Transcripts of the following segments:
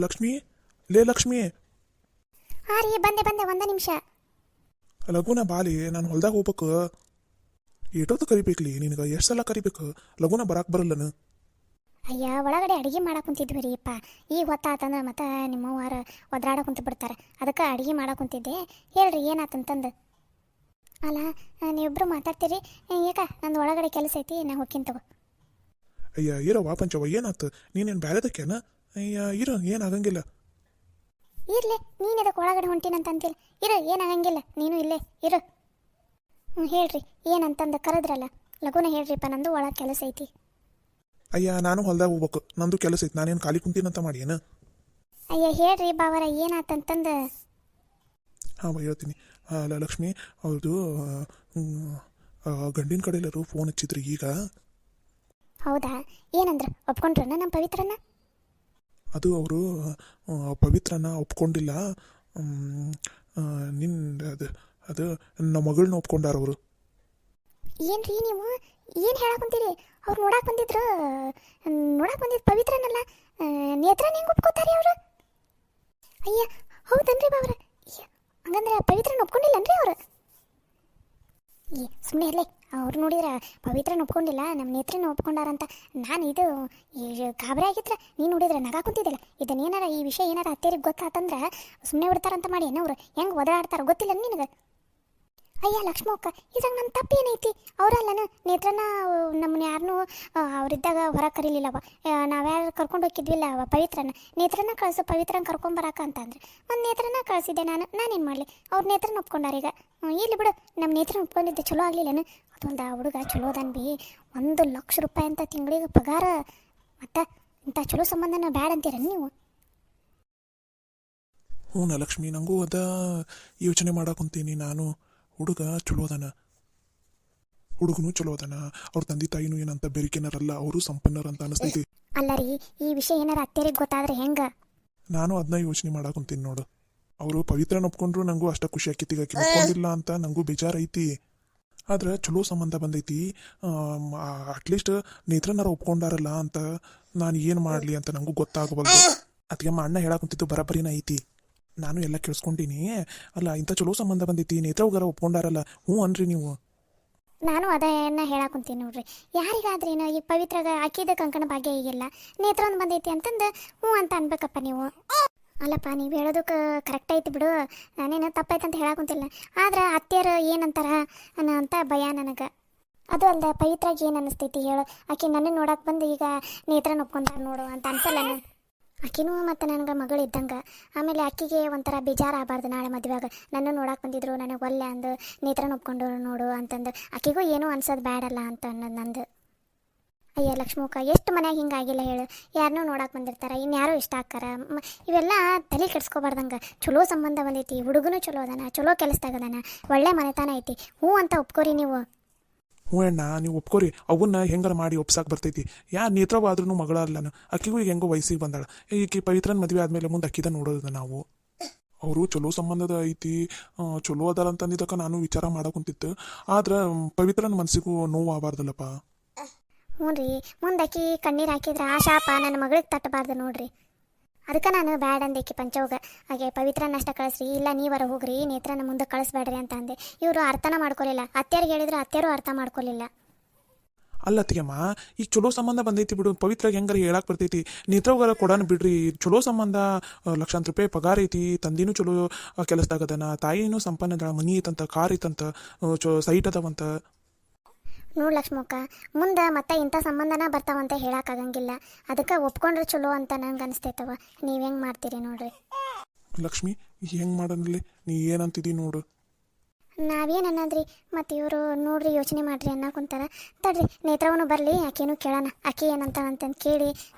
ಲಕ್ಷ್ಮಿ, ಲೇ ಲಕ್ಷ್ಮಿ, ಹಾಂ ರೀ, ಬಂದೆ ಬಂದೆ, ಒಂದು ನಿಮಿಷ. ಲಘುನ ಬಾಲಿ, ನಾನು ಹೊಲ್ದಾಗ ಹೋಗ್ಬೇಕು. ಏಟೋತ್ತು ಕರಿಬೇಕ್ಲಿ ನಿನಗೆ? ಎಷ್ಟು ಸಲ ಕರಿಬೇಕು? ಲಘುನ ಬರಾಕ್ ಬರಲ್ಲನ? ಅಯ್ಯ, ಒಳಗಡೆ ಅಡುಗೆ ಮಾಡಕ್ಕೆ ಕುಂತಿದ್ವಿ ರೀ ಅಪ್ಪ. ಈಗ ಹೊತ್ತಾತಂದ್ರೆ ಮತ್ತೆ ನಿಮ್ಮವ್ವಾರ ಒದ್ರಾಡ ಕುಂತು ಬಿಡ್ತಾರೆ. ಅದಕ್ಕೆ ಅಡುಗೆ ಮಾಡಕ್ಕೆ ಕುಂತಿದ್ದೆ. ಹೇಳ್ರಿ ಏನಾತಂತಂದು. ಅಲ್ಲ, ನೀವಿಬ್ರು ಮಾತಾಡ್ತೀರಿ ಯಾಕ? ನಂದು ಒಳಗಡೆ ಕೆಲಸ ಐತಿ, ನಾ ಹೋಗ್ತೀನಿ ತಗೋ. ಅಯ್ಯ ಇರವ್ವ ಪಂಚವ್ವ, ಏನಾತು? ನೀನೇನು ಬ್ಯಾರೆದಕ್ಕೇನ? ಅಯ್ಯ ಇರು, ಏನಾಗಂಗಿಲ್ಲ. ಇರ್ಲಿ, ನೀನು ಇದಕ್ಕೆ ಒಳಗಡೆ ಹೊಂಟೀನಂತ ಅಂತಿಲ್ಲ. ಇರು, ಏನಾಗಂಗಿಲ್ಲ, ನೀನು ಇಲ್ಲೇ ಇರು. ಹೇಳ್ರಿ ಏನಂತಂದು ಕರೆದ್ರಲ್ಲ. ಲಘುನ ಹೇಳ್ರಿಪ್ಪ, ನಂದು ಒಳಗೆ ಕೆಲಸ ಐತಿ. ಅಯ್ಯ ನಾನು ಹೊಲ್ದಾಗ ಹೋಗ್ಬೇಕು, ನಂದು ಕೆಲಸ ಐತಿ. ನಾನೇನು ಖಾಲಿ ಕುಂತೀನಂತ ಮಾಡಿ ಏನ? ಅಯ್ಯ ಹೇಳ್ರಿ ಬಾವರ, ಏನಾತಂತಂದು. ಹಾಂ ಹೇಳ್ತೀನಿ. ಅಲ್ಲ ಲಕ್ಷ್ಮಿ, ಅವ್ರದ್ದು ಗಂಡಿನ ಕಡೆ ಎಲ್ಲರೂ ಫೋನ್ ಹಚ್ಚಿದ್ರಿ ಈಗ. ಹೌದಾ? ಏನಂದ್ರೆ ಒಪ್ಕೊಂಡ್ರನ್ನ ನಮ್ಮ ಪವಿತ್ರನ? ಅದು ಅವರು ಪವಿತ್ರನ ಒಪ್ಕೊಂಡಿಲ್ಲ. ನಿನ್ನ ಅದು ನಮ್ಮ ಮಗಳನ್ನ ಒಪ್ಕೊಂಡಾರ ಅವರು. ಏನ್ರಿ ನೀವು ಏನು ಹೇಳಕ್ಕಂತೀರಿ? ಅವ್ರು ನೋಡಕ್ಕೆ ಬಂದಿದ್ರು, ನೋಡಕ್ಕೆ ಬಂದಿದ್ದು ಪವಿತ್ರನಲ್ಲ, ನೇತ್ರನ ಹೆಂಗೆ ಒಪ್ಕೋತಾರೆ ಅವರು? ಅಯ್ಯ ಹೌದನ್ರಿ ಬಾವ್ರ. ಹಂಗಂದ್ರೆ ಪವಿತ್ರನ ಒಪ್ಕೊಂಡಿಲ್ಲನ್ರಿ ಅವರು? ಸುಮ್ಮನೆ ಇರಲಿ, ಅವ್ರು ನೋಡಿದ್ರೆ ಪವಿತ್ರನ ಒಪ್ಕೊಂಡಿಲ್ಲ, ನಮ್ಮ ನೇತ್ರನ ಒಪ್ಕೊಂಡಾರಂತ. ನಾನು ಇದು ಗಾಬರಿ ಆಗಿದ್ರೆ ನೀನು ನೋಡಿದ್ರೆ ನಗಾ ಕುಂತಿದ್ದಿಲ್ಲ. ಇದನ್ನೇನಾರ ಈ ವಿಷಯ ಏನಾರ ಅತ್ತೇರಿಗೆ ಗೊತ್ತಾತಂದ್ರೆ ಸುಮ್ಮನೆ ಬಿಡ್ತಾರಂತ ಮಾಡಿ ಏನವ್ರು ಹೆಂಗೆ ಒದರಾಡ್ತಾರ ಗೊತ್ತಿಲ್ಲ ನಿನಗೆ? ಅಯ್ಯ ಲಕ್ಷ್ಮಕ್ಕ, ಇದ್ರಾಗ ನನ್ನ ತಪ್ಪೇನೈತಿ? ಅವರಲ್ಲನ ನೇತ್ರನ ನಮ್ಮನ್ನ ಯಾರನ್ನೂ ಅವರಿದ್ದಾಗ ಹೊರಗೆ ಕರೀಲಿಲ್ಲವ. ನಾವ್ಯಾರು ಕರ್ಕೊಂಡು ಹೋಗಿದ್ವಿಲ್ಲ ಅವ ಪವಿತ್ರನ. ನೇತ್ರನ ಕಳಿಸು, ಪವಿತ್ರನ ಕರ್ಕೊಂಬರಕ ಅಂತ ಅಂದ್ರೆ ಒಂದು ನೇತ್ರನ ಕಳಿಸಿದ್ದೆ. ನಾನೇನು ಮಾಡಲಿ? ಅವ್ರ ನೇತ್ರನ ಒಪ್ಕೊಂಡಾರ. ಈಗ ಇಲ್ಲಿ ಬಿಡು, ನಮ್ಮ ನೇತ್ರನ ಒಪ್ಕೊಂಡಿದ್ದೆ ಚಲೋ ಆಗಲಿಲ್ಲನ? ಅದೊಂದು ಹುಡುಗ ಚಲೋದನ್ ಬಿ, 1,00,000 ರೂಪಾಯಿ ಅಂತ ತಿಂಗಳಿಗೆ ಪಗಾರ. ಮತ್ತು ಇಂಥ ಚಲೋ ಸಂಬಂಧನ ಬ್ಯಾಡ ಅಂತೀರ ನೀವು? ಹ್ಞೂ ಲಕ್ಷ್ಮಿ, ನನಗೂ ಅದ ಯೋಚನೆ ಮಾಡಾಕುಂತೀನಿ ನಾನು. ಹುಡುಗ ಚಲೋ ಅದಾನ, ಹುಡುಗನು ಚಲೋ ಅದಾನ. ಅವ್ರ ತಂದೆ ತಾಯಿನೂ ಏನಂತ ಬೆರಿಕೆನರಲ್ಲ, ಅವರು ಸಂಪನ್ನರಂತ ಅನಿಸ್ತೈತಿ. ಅಲ್ಲ ರೀ, ಈ ವಿಷಯ ಏನಾರ ಅತ್ತೇರಿಗೆ ಗೊತ್ತಾದ್ರೆ ಹೆಂಗ? ನಾನು ಅದನ್ನ ಯೋಚನೆ ಮಾಡಾಕುಂತೀನಿ ನೋಡು. ಅವರು ಪವಿತ್ರನ ಒಪ್ಕೊಂಡ್ರು ನನಗೂ ಅಷ್ಟ ಖುಷಿ ಆಕೈತಿ. ಈಗ ಒಪ್ಕೊಂಡಿಲ್ಲ ಅಂತ ನನಗೂ ಬೇಜಾರೈತಿ. ಆದ್ರೆ ಚಲೋ ಸಂಬಂಧ ಬಂದೈತಿ. ಅಟ್ಲೀಸ್ಟ್ ನೇತ್ರನಾರ ಒಪ್ಕೊಂಡಾರಲ್ಲ ಅಂತ ನಾನು ಏನು ಮಾಡಲಿ ಅಂತ ನನಗೂ ಗೊತ್ತಾಗಬಲ್ದು. ಅದಕ್ಕೆ ಅಣ್ಣ ಹೇಳಾಕುಂತಿದ್ದು ಬರಬರಿನ ಐತಿ. ನಾನು ಎಲ್ಲ ಕೇಳಿಸ್ಕೊಂಡೀನಿ. ಅಲ್ಲ, ಇಂಥ ಚಲೋ ಸಂಬಂಧ ಬಂದೈತಿ, ನೇತ್ರವಗಾರ ಒಪ್ಕೊಂಡಾರಲ್ಲ, ಹ್ಞೂ ಅನ್ರಿ ನೀವು. ನಾನು ಅದನ್ನ ಹೇಳಾಕುಂತೀನಿ ನೋಡ್ರಿ. ಯಾರಿಗಾದ್ರೇನು ಈ ಪವಿತ್ರಗ ಹಾಕಿದ ಕಂಕಣ ಭಾಗ್ಯ ಈಗಿಲ್ಲ, ನೇತ್ರೊಂದು ಬಂದೈತಿ ಅಂತಂದು ಹ್ಞೂ ಅಂತ ಅನ್ಬೇಕಪ್ಪ ನೀವು. ಅಲ್ಲಪ್ಪ, ನೀವು ಹೇಳೋದಕ್ಕೆ ಕರೆಕ್ಟ್ ಐತಿ ಬಿಡು, ನಾನೇನು ತಪ್ಪೈತೆ ಅಂತ ಹೇಳಾಕುಂತಿಲ್ಲ. ಆದ್ರೆ ಅತ್ತೆಯರು ಏನಂತಾರ ಅನ್ನೋ ಅಂತ ಭಯ ನನಗೆ. ಅದು ಅಲ್ದ ಪವಿತ್ರಾಗ ಏನು ಅನ್ನಿಸ್ತೈತಿ ಹೇಳು? ಆಕೆ ನನ್ನ ನೋಡಕ್ಕೆ ಬಂದು ಈಗ ನೇತ್ರನ ಒಪ್ಕೊಂತಾರ ನೋಡು ಅಂತ ಅನ್ಸಲ್ಲ? ಆಕಿನೂ ಮತ್ತು ನನಗೆ ಮಗಳು ಇದ್ದಂಗೆ. ಆಮೇಲೆ ಅಕ್ಕಿಗೆ ಒಂಥರ ಬೇಜಾರು ಆಗಬಾರ್ದು. ನಾಳೆ ಮದುವೆಯಾಗ ನನ್ನ ನೋಡಕ್ಕೆ ಬಂದಿದ್ರು, ನನಗೆ ಒಲ್ಲೆ ಅಂದು ನೇತ್ರನ ಒಪ್ಕೊಂಡು ನೋಡು ಅಂತಂದು ಆಕಿಗೂ ಏನೂ ಅನ್ಸೋದು ಬೇಡಲ್ಲ ಅಂತ ಅನ್ನೋದು ನಂದು. ಅಯ್ಯ ಲಕ್ಷ್ಮಕ್ಕ, ಎಷ್ಟು ಮನ್ಯಾಗ ಹಿಂಗಾಗಿಲ್ಲ ಹೇಳು? ಯಾರನ್ನೂ ನೋಡಕ್ಕೆ ಬಂದಿರ್ತಾರೆ, ಇನ್ಯಾರೋ ಇಷ್ಟ ಆಕ್ಕಾರ. ಇವೆಲ್ಲ ತಲೆ ಕೆಡ್ಸ್ಕೊಬಾರ್ದಂಗೆ. ಚಲೋ ಸಂಬಂಧ ಬಂದೈತಿ, ಹುಡುಗನೂ ಚಲೋ ಅದಾನ, ಚಲೋ ಕೆಲಸದಾಗದಾನ, ಒಳ್ಳೆ ಮನೆತನ ಐತಿ, ಹ್ಞೂ ಅಂತ ಒಪ್ಕೋರಿ ನೀವು. ಹ್ಞೂ ಅಣ್ಣ, ನೀವು ಒಪ್ಕೋರಿ. ಅವನ್ನ ಹೆಂಗಾರ ಮಾಡಿ ಒಪ್ಸಾಕ್ ಬರ್ತೈತಿ. ಯಾರು ನೇತ್ರವಾದ್ರೂ ಮಗಳಲ್ಲನ, ಅಕ್ಕಿಗೂ ಈಗ ಹೆಂಗೋ ವಯಸ್ಸಿಗೆ ಬಂದಾಳ. ಈಕಿ ಪವಿತ್ರನ ಮದುವೆ ಆದಮೇಲೆ ಮುಂದೆ ಅಕ್ಕಿದ ನೋಡೋದ ನಾವು. ಅವರು ಚಲೋ ಸಂಬಂಧದ ಐತಿ, ಚಲೋ ಅದಾರ ಅಂತಂದಿದ್ದಕ್ಕೆ ನಾನು ವಿಚಾರ ಮಾಡಕುಂತಿತ್ತು. ಆದ್ರೆ ಪವಿತ್ರನ ಮನಸ್ಸಿಗೂ ನೋವು ಆಗಬಾರ್ದಲ್ಲಪ್ಪ. ಹ್ಞೂ ರೀ, ಮುಂದೆ ಅಕ್ಕಿ ಕಣ್ಣೀರು ಹಾಕಿದ್ರೆ ಆ ಶಾಪ ನನ್ನ ಮಗಳಿಗೆ ತಟ್ಟಬಾರ್ದು ನೋಡ್ರಿ. ಅದಕ್ಕೆ ನಾನು ಬ್ಯಾಡ್ ಅಂದೇಕಿ ಪಂಚವ್ಗ. ಹಾಗೆ ಪವಿತ್ರನ ಅಷ್ಟ ಕಳಿಸ್ರಿ, ಇಲ್ಲ ನೀವರ ಹೋಗ್ರಿ, ನೇತ್ರನ ಮುಂದೆ ಕಳಿಸ್ಬೇಡ್ರಿ ಅಂತ ಅಂದೆ. ಇವರು ಅರ್ಥನ ಮಾಡ್ಕೊಲಿಲ್ಲ. ಅತ್ತೆಯರಿಗೆ ಹೇಳಿದ್ರು ಅತ್ತೆಯರು ಅರ್ಥ ಮಾಡ್ಕೊಲಿಲ್ಲ. ಅಲ್ಲ ಅತ್ತಿಗೆಮ್ಮ, ಈಗ ಚಲೋ ಸಂಬಂಧ ಬಂದೈತಿ ಬಿಡು, ಪವಿತ್ರ ಹೆಂಗಾರ ಹೇಳಕ್ ಬರ್ತೈತಿ. ನೇತ್ರವಗಾರ ಕೊಡೋಣ ಬಿಡ್ರಿ. ಚಲೋ ಸಂಬಂಧ, ಲಕ್ಷಾಂತರ ರೂಪಾಯಿ ಪಗಾರ ಐತಿ, ತಂದಿನೂ ಚಲೋ ಕೆಲಸದಾಗದನ, ತಾಯಿನೂ ಸಂಪನ್ನದ, ಮನಿ ಐತಂತ, ಕಾರ್ ಐತಂತ, ಸೈಟ್ ಅದಾವಂತ. ನೋಡು ಲಕ್ಷ್ಮಕ್ಕ, ಮುಂದೆ ಮತ್ತೆ ಇಂಥ ಸಂಬಂಧನ ಬರ್ತಾವಂತ ಹೇಳೋಕ್ಕಾಗಂಗಿಲ್ಲ. ಅದಕ್ಕೆ ಒಪ್ಕೊಂಡ್ರೆ ಚಲೋ ಅಂತ ನಂಗೆ ಅನಿಸ್ತೈತವ. ನೀವು ಹೆಂಗೆ ಮಾಡ್ತೀರಿ ನೋಡ್ರಿ? ಲಕ್ಷ್ಮಿ, ಹೆಂಗೆ ಮಾಡೋನಲ್ಲಿ ನೀ ಏನಂತಿದ್ದೀ ನೋಡು. ನಾವೇನು ಅನ್ನೋದ್ರಿ, ಮತ್ತು ಇವರು ನೋಡ್ರಿ ಯೋಚನೆ ಮಾಡ್ರಿ ಅನ್ನೋಕುಂತಾರ. ತಡ್ರಿ, ನೇತ್ರವನು ಬರಲಿ, ಆಕೆನೂ ಕೇಳೋಣ, ಆಕೆ ಏನಂತ ಅಂತಂದು ಕೇಳಿ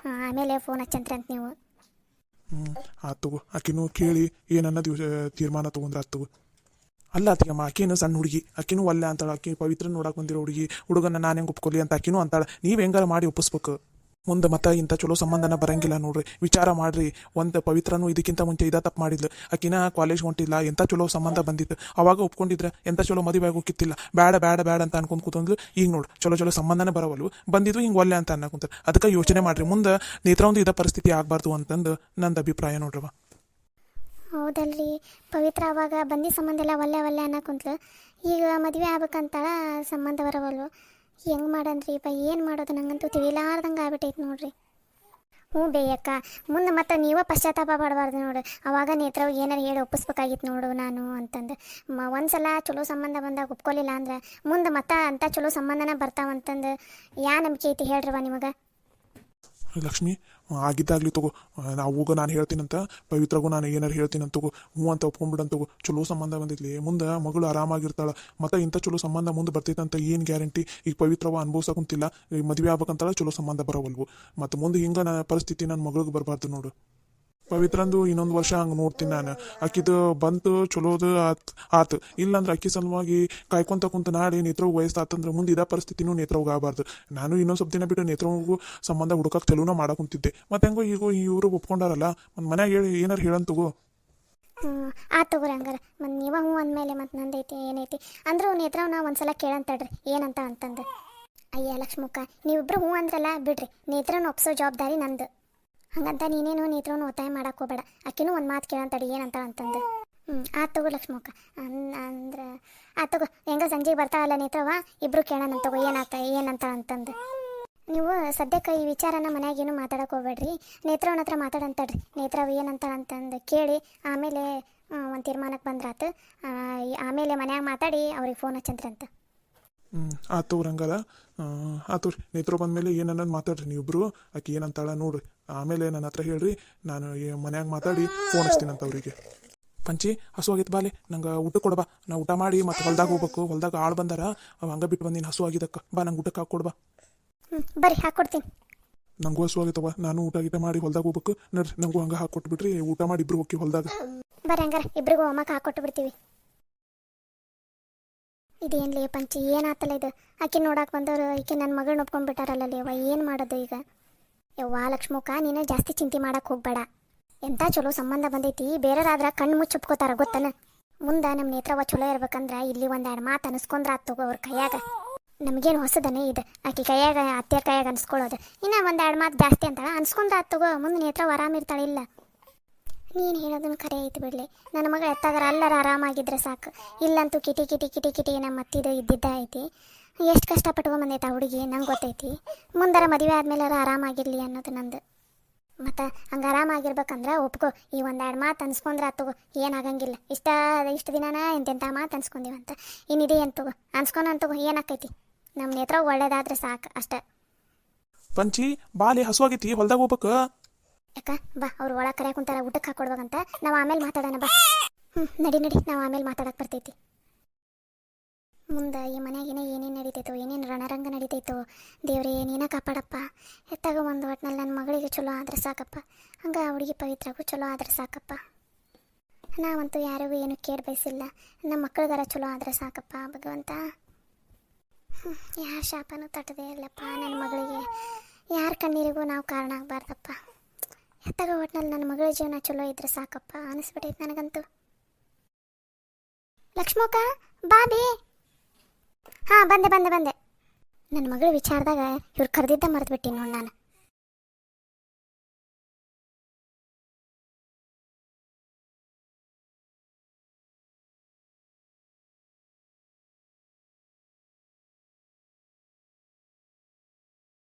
ಆಮೇಲೆ ಫೋನ್ ಹಚ್ಚಂತ್ರಿ ಅಂತ ನೀವು. ಆತು, ಆಕಿನೂ ಕೇಳಿ ಏನನ್ನೋದು ತೀರ್ಮಾನ ತೊಗೊಂಡ್ರೆ ಆತು. ಅಲ್ಲ ಅತ್ತಿಗೆಮ್ಮ, ಆಕಿನೂ ಸಣ್ಣ ಹುಡುಗಿ, ಆಕಿನೂ ಒಲ್ಲೆ ಅಂತಾಳೆ. ಆಕಿ ಪವಿತ್ರ ನೋಡಕ್ಕೆ ಬಂದಿರೋ ಹುಡುಗನ ನಾನು ಹೆಂಗೆ ಒಪ್ಕೊಲಿ ಅಂತ ಆಕಿನೂ ಅಂತಾಳೆ. ನೀವು ಹೆಂಗಾರ ಮಾಡಿ ಒಪ್ಪಿಸ್ಬೇಕು. ಮುಂದೆ ಮತ್ತೆ ಇಂಥ ಚಲೋ ಸಂಬಂಧನ ಬರಂಗಿಲ್ಲ ನೋಡ್ರಿ, ವಿಚಾರ ಮಾಡ್ರಿ. ಒಂದು ಪವಿತ್ರನು ಇದಕ್ಕಿಂತ ಮುಂಚೆ ಇದ ತಪ್ಪು ಮಾಡಿದ್ಲು, ಆಕಿನ ಕಾಲೇಜ್ ಹೊಂಟಿಲ್ಲ, ಎಂಥ ಚಲೋ ಸಂಬಂಧ ಬಂದಿತ್ತು, ಅವಾಗ ಒಪ್ಕೊಂಡಿದ್ರೆ ಎಂಥ ಚಲೋ ಮದುವೆ ಆಗೋಕಿತ್ತಿಲ್ಲ. ಬೇಡ ಬೇಡ ಬೇಡ ಅಂತ ಅನ್ಕೊಂಡ್ ಕೂತಂದ್ಲು. ಈಗ ನೋಡು ಚಲೋ ಚಲೋ ಸಂಬಂಧನೇ ಬರವಲ್ವು, ಬಂದಿದ್ವು ಹಿಂಗೆ ಒಲ್ಲೆ ಅಂತ ಅನ್ನಕುಂತಾರೆ. ಅದಕ್ಕೆ ಯೋಚನೆ ಮಾಡ್ರಿ, ಮುಂದೆ ನೇತ್ರಾವಂದು ಇದ ಪರಿಸ್ಥಿತಿ ಆಗಬಾರ್ದು ಅಂತಂದು ನಂದು ಅಭಿಪ್ರಾಯ ನೋಡ್ರವ. ಹೌದಲ್ರಿ, ಪವಿತ್ರ ಅವಾಗ ಬಂದಿ ಸಂಬಂಧ ಎಲ್ಲ ಒಲ್ಲೆ ಒಲ್ಲೆ ಅನ್ನಕುಂತ್ಲು. ಈಗ ಮದುವೆ ಆಗ್ಬೇಕಂತಾಳ, ಸಂಬಂಧ ಬರವಲ್ಲು. ಹೆಂಗೆ ಮಾಡನ್ರಿ ಪ, ಏನು ಮಾಡೋದು ನಂಗಂತೂ ತಿಳಿಲಾರ್ದಂಗೆ ಆಗ್ಬಿಟ್ಟೈತೆ ನೋಡ್ರಿ. ಹ್ಞೂ ಬೇಯಕ್ಕ, ಮುಂದೆ ಮತ್ತೆ ನೀವೇ ಪಶ್ಚಾತ್ತಾಪ ಪಡಬಾರ್ದು ನೋಡು. ಅವಾಗ ನೇತ್ರವು ಏನಾರು ಹೇಳಿ ಒಪ್ಪಿಸ್ಬೇಕಾಗಿತ್ತು ನೋಡು ನಾನು ಅಂತಂದು. ಒಂದ್ಸಲ ಚಲೋ ಸಂಬಂಧ ಬಂದಾಗ ಒಪ್ಕೊಲಿಲ್ಲ ಅಂದ್ರೆ ಮುಂದೆ ಮತ್ತೆ ಅಂಥ ಚಲೋ ಸಂಬಂಧನ ಬರ್ತಾವಂತಂದು ಯಾ ನಂಬಿಕೆ ಐತಿ ಹೇಳ್ರವ ನಿಮಗೆ? ಲಕ್ಷ್ಮಿ, ಆಗಿದ್ದಾಗ್ಲಿ ತಗೋ, ನಾವು ನಾನು ಹೇಳ್ತೀನಂತ, ಪವಿತ್ರಗೂ ನಾನು ಏನಾರು ಹೇಳ್ತೀನಂತ ತಗೋ, ಹ್ಞೂ ಅಂತ ಒಪ್ಕೊಂಡ್ಬಿಡಂತ ತಗೋ. ಚಲೋ ಸಂಬಂಧ ಬಂದಿದ್ಲಿ, ಮುಂದೆ ಮಗಳು ಆರಾಮಾಗಿರ್ತಾಳೆ. ಮತ್ತೆ ಇಂಥ ಚಲೋ ಸಂಬಂಧ ಮುಂದೆ ಬರ್ತೈತಂತ ಏನು ಗ್ಯಾರಂಟಿ? ಈಗ ಪವಿತ್ರವ ಅನುಭವಿಸೋಕುಂತಿಲ್ಲ, ಈಗ ಮದುವೆ ಆಗ್ಬೇಕಂತಾಳೆ, ಚಲೋ ಸಂಬಂಧ ಬರೋವಲ್ವು. ಮತ್ತು ಮುಂದೆ ಹಿಂಗೆ ನನ್ನ ಪರಿಸ್ಥಿತಿ ನನ್ನ ಮಗಳಿಗೆ ಬರಬಾರ್ದು ನೋಡು. ಪವಿತ್ರಂದು ಇನ್ನೊಂದು ವರ್ಷ ಹಂಗೆ ನೋಡ್ತೀನಿ ನಾನು. ಆಕಿದು ಬಂತು ಚಲೋದು ಆತು, ಇಲ್ಲಾಂದ್ರೆ ಅಕ್ಕಿ ಸಲುವಾಗಿ ಕಾಯ್ಕೊಂತ ಕುಂತ ನಾಳೆ ನೇತ್ರವು ವಯಸ್ಸಾತಂದ್ರೆ ಮುಂದೆ ಇದೇ ಪರಿಸ್ಥಿತಿನೂ ನೇತ್ರವ್ಗೆ ಆಗಬಾರ್ದು. ನಾನು ಇನ್ನೊಂದು ಸ್ವಲ್ಪ ದಿನ ಬಿಟ್ಟು ನೇತ್ರವ್ಗೂ ಸಂಬಂಧ ಹುಡುಕಕ್ಕೆ ಚಲೋನ ಮಾಡಾಕುಂತಿದ್ದೆ. ಮತ್ತೆ ಹೆಂಗೋ ಈಗ ಇವರು ಒಪ್ಕೊಂಡಾರಲ್ಲ, ಒಂದು ಮನ್ಯಾಗ ಹೇಳಿ ಏನಾರು ಹೇಳಂತಗೋ. ಆತು ತಗೋರಿ ಹಂಗಾರ. ಮತ್ತು ನೀವ ಹ್ಞೂ ಅಂದಮೇಲೆ ಮತ್ತು ನಂದೈತಿ ಏನೈತಿ ಅಂದ್ರೂ ನೇತ್ರವ್ ನಾವು ಒಂದ್ಸಲ ಕೇಳಂತಡ್ರಿ ಏನಂತ ಅಂತಂದು. ಅಯ್ಯ ಲಕ್ಷ್ಮಕ್ಕ, ನೀವಿಬ್ರು ಹ್ಞೂ ಅಂದ್ರಲ್ಲ ಬಿಡ್ರಿ, ನೇತ್ರನ ಒಪ್ಸೋ ಜವಾಬ್ದಾರಿ ನಂದು. ಹಂಗಂತ ನೀನೇನು ನೇತ್ರವನ್ನು ಒತ್ತಾಯ ಮಾಡಕ್ಕೆ ಹೋಗ್ಬೇಡ. ಆಕಿನೂ ಒಂದು ಮಾತು ಕೇಳಂತಡಿ ಏನಂತ ಅಂತಂದು. ಆತು ತಗೋ ಲಕ್ಷ್ಮಕ್ಕ, ಅಂದ್ರೆ ಆತು ತಗೋ. ಹೆಂಗ ಸಂಜೆಗೆ ಬರ್ತಾಳಲ್ಲ ನೇತ್ರವ, ಇಬ್ರು ಕೇಳೋಣ ತಗೋ ಏನಂತ ಅಂತಂದು. ನೀವು ಸದ್ಯಕ್ಕೆ ಈ ವಿಚಾರನ ಮನ್ಯಾಗೇನು ಮಾತಾಡಕ್ಕೆ ಹೋಗ್ಬೇಡ್ರಿ, ನೇತ್ರವನ ಹತ್ರ ಮಾತಾಡಂತಡ್ರಿ. ನೇತ್ರವ ಏನಂತ ಅಂತಂದು ಕೇಳಿ ಆಮೇಲೆ ಒಂದು ತೀರ್ಮಾನಕ್ಕೆ ಬಂದ್ರಾತು. ಆಮೇಲೆ ಮನ್ಯಾಗ ಮಾತಾಡಿ ಅವ್ರಿಗೆ ಫೋನ್ ಹಚ್ಚಂತ್ರಂತ. ಆತು ರಂಗಾರ, ಆತು ರೀ. ನೇತ್ರ ಬಂದಮೇಲೆ ಏನನ್ನೋದು ಮಾತಾಡ್ರಿ ನೀವಿಬ್ರು. ಆಕೆ ಏನಂತಾಳ ನೋಡ್ರಿ, ಆಮೇಲೆ ನನ್ನ ಹತ್ರ ಹೇಳ್ರಿ, ನಾನು ಮನ್ಯಾಗ ಮಾತಾಡಿ ಫೋನ್ ಹಚ್ತೀನಂತ ಅವರಿಗೆ. ಪಂಚಿ, ಹಸು ಆಗಿತ್ತು ಬಾಲೆ, ನಂಗೆ ಊಟ ಕೊಡ್ಬಾ. ನಾ ಊಟ ಮಾಡಿ ಮತ್ತೆ ಹೊಲ್ದಾಗ ಹೋಗ್ಬೇಕು. ಹೊಲ್ದಾಗ ಆಳು ಬಂದಾರ, ಹಂಗೆ ಬಿಟ್ಟು ಬಂದೀನಿ. ಹಸು ಆಗಿದ್ದಕ್ಕ ಬಾ, ನಂಗೆ ಊಟಕ್ಕೆ ಹಾಕ್ಕೊಡ್ಬಾ. ಬರ್ರಿ ಹಾಕ್ಕೊಡ್ತೀನಿ. ನಂಗೂ ಹಸು ಆಗೈತವ, ನಾನು ಊಟ ಗೀಟ ಮಾಡಿ ಹೊಲ್ದಾಗ ಹೋಗ್ಬೇಕು. ನೋಡ್ರಿ, ನಂಗೂ ಹಂಗೆ ಹಾಕ್ಕೊಟ್ಬಿಟ್ರಿ, ಊಟ ಮಾಡಿ ಇಬ್ರು ಹೋಗಿ ಹೊಲ್ದಾಗ. ಬರ್ರಿ ಹಂಗಾರ ಇಬ್ರಿಗೂ ಒಮ್ಮಕ್ಕೆ ಹಾಕ್ಕೊಟ್ಟು ಬಿಡ್ತೀವಿ. ಇದೇನ್ಲೇ ಪಂಚಿ, ಏನಾತಲ್ಲ ಇದು? ಆಕೆ ನೋಡಕ್ಕೆ ಬಂದವರು ಈಕೆ ನನ್ನ ಮಗಳು ಒಪ್ಕೊಂಡ್ಬಿಟ್ಟಾರಲ್ಲ ಯವ್ವ, ಏನು ಮಾಡೋದು ಈಗ? ಯವ್ವ ಲಕ್ಷ್ಮಕ್ಕ, ನೀನು ಜಾಸ್ತಿ ಚಿಂತೆ ಮಾಡಕ್ಕೆ ಹೋಗ್ಬೇಡ. ಎಂಥ ಚಲೋ ಸಂಬಂಧ ಬಂದೈತಿ, ಬೇರೆಯವ್ರಾದ್ರೆ ಕಣ್ಣು ಮುಚ್ಚಪ್ಕೋತಾರ ಗೊತ್ತನ. ಮುಂದೆ ನಮ್ಮ ನೇತ್ರವ ಚಲೋ ಇರ್ಬೇಕಂದ್ರೆ ಇಲ್ಲಿ ಒಂದೆರಡು ಮಾತು ಅನಿಸ್ಕೊಂಡ್ರೆ ಆತು ತಗೋ ಅವ್ರ ಕೈಯಾಗ. ನಮಗೇನು ಹೊಸದನೇ ಇದು, ಆಕೆ ಕೈಯಾಗ ಅತ್ತೆ ಕೈಯಾಗ ಅನ್ಸ್ಕೊಳ್ಳೋದು. ಇನ್ನು ಒಂದೆರಡು ಮಾತು ಜಾಸ್ತಿ ಅಂತಾಳ, ಅನ್ಸ್ಕೊಂಡ್ರೆ ಆತು ತಗೋ. ಮುಂದೆ ನೇತ್ರವ ಆರಾಮಿರ್ತಾಳೆ. ಇಲ್ಲ, ನೀನು ಹೇಳೋದನ್ನು ಕರೆ ಐತಿ ಬಿಡಲಿ. ನನ್ನ ಮಗಳು ಎತ್ತಾಗಾರ ಅಲ್ಲರ ಆರಾಮಾಗಿದ್ರೆ ಸಾಕು. ಇಲ್ಲಂತೂ ಕಿಟಿ ಕಿಟಿ ಕಿಟಿ ಕಿಟಿ ನಮ್ಮ ಮತ್ತಿದು ಇದ್ದಿದ್ದ ಐತಿ. ಎಷ್ಟು ಕಷ್ಟಪಟ್ಕೊಂಬಂದೈತೆ ಆ ಹುಡುಗಿ, ನಂಗೆ ಗೊತ್ತೈತಿ. ಮುಂದಾರ ಮದುವೆ ಆದ್ಮೇಲೆ ಆರಾಮಾಗಿರ್ಲಿ ಅನ್ನೋದು ನಂದು. ಮತ್ತು ಹಂಗೆ ಆರಾಮಾಗಿರ್ಬೇಕಂದ್ರೆ ಒಪ್ಕೋ. ಈ ಒಂದೆರಡು ಮಾತು ಅನ್ಸ್ಕೊಂಡ್ರೆ ಆತಗೋ, ಏನಾಗಂಗಿಲ್ಲ. ಇಷ್ಟು ದಿನಾನ ಎಂತೆಂಥ ಮಾತು ಅನ್ಸ್ಕೊಂಡಿವಂತ, ಇನ್ನಿದೆ ಅಂತಗೋ, ಅನ್ಸ್ಕೊಂಡಂತಗೋ, ಏನಾಕೈತಿ? ನಮ್ಮ ನೇತ್ರ ಒಳ್ಳೇದಾದ್ರೆ ಸಾಕು ಅಷ್ಟೆ. ಪಂಚಿ, ಬಾಲೆ, ಹಸು ಆಗೈತಿ, ಹೊಲ್ದಾಗ ಹೋಗ್ಬೇಕು. ಯಾಕ ಬಾ, ಅವ್ರು ಒಳಗೆ ಕರೆ ಕುಂತಾರ, ಊಟಕ್ಕೆ ಹಾಕೊಡ್ಬೇಕಂತ. ನಾವು ಆಮೇಲೆ ಮಾತಾಡೋಣ ಬಾ. ನಡಿ ನಾವು ಆಮೇಲೆ ಮಾತಾಡಕ್ಕೆ ಬರ್ತೈತಿ. ಮುಂದೆ ಈ ಮನೆಯಾಗಿನ ಏನೇನು ನಡೀತೈತೋ, ಏನೇನು ರಣರಂಗ ನಡೀತೈತೋ, ದೇವ್ರೇ ನೀನ ಕಾಪಾಡಪ್ಪ. ಎತ್ತಾಗ ಒಂದು ಒಟ್ಟಿನಲ್ಲಿ ನನ್ನ ಮಗಳಿಗೆ ಚಲೋ ಆದ್ರೆ ಸಾಕಪ್ಪ. ಹಂಗೆ ಆ ಹುಡುಗಿ ಪವಿತ್ರಗೂ ಚಲೋ ಆದ್ರೆ ಸಾಕಪ್ಪ. ನಾವಂತೂ ಯಾರಿಗೂ ಏನು ಕೇರ್ ಬಯಸಿಲ್ಲ. ನಮ್ಮ ಮಕ್ಕಳಿಗಾರ ಚಲೋ ಆದ್ರೆ ಸಾಕಪ್ಪ ಭಗವಂತ. ಯಾರ ಶಾಪನೂ ತಟ್ಟದೇ ಇಲ್ಲಪ್ಪ ನನ್ನ ಮಗಳಿಗೆ. ಯಾರ ಕಣ್ಣೀರಿಗೂ ನಾವು ಕಾರಣ ಆಗಬಾರ್ದಪ್ಪ. ಎತ್ತಾಗ ಒಟ್ಟಿನಲ್ಲಿ ನನ್ನ ಮಗಳ ಜೀವನ ಚಲೋ ಇದ್ರೆ ಸಾಕಪ್ಪ ಅನಿಸ್ಬಿಟ್ಟೈತೆ ನನಗಂತೂ. ಲಕ್ಷ್ಮಕ್ಕ ಬಾಬಿ. ಹಾಂ ಬಂದೆ. ನನ್ನ ಮಗಳ ವಿಚಾರದಾಗ ಇವ್ರು ಕರೆದಿದ್ದ ಮರೆತುಬಿಟ್ಟಿನಿ ನೋಡಿ ನಾನು.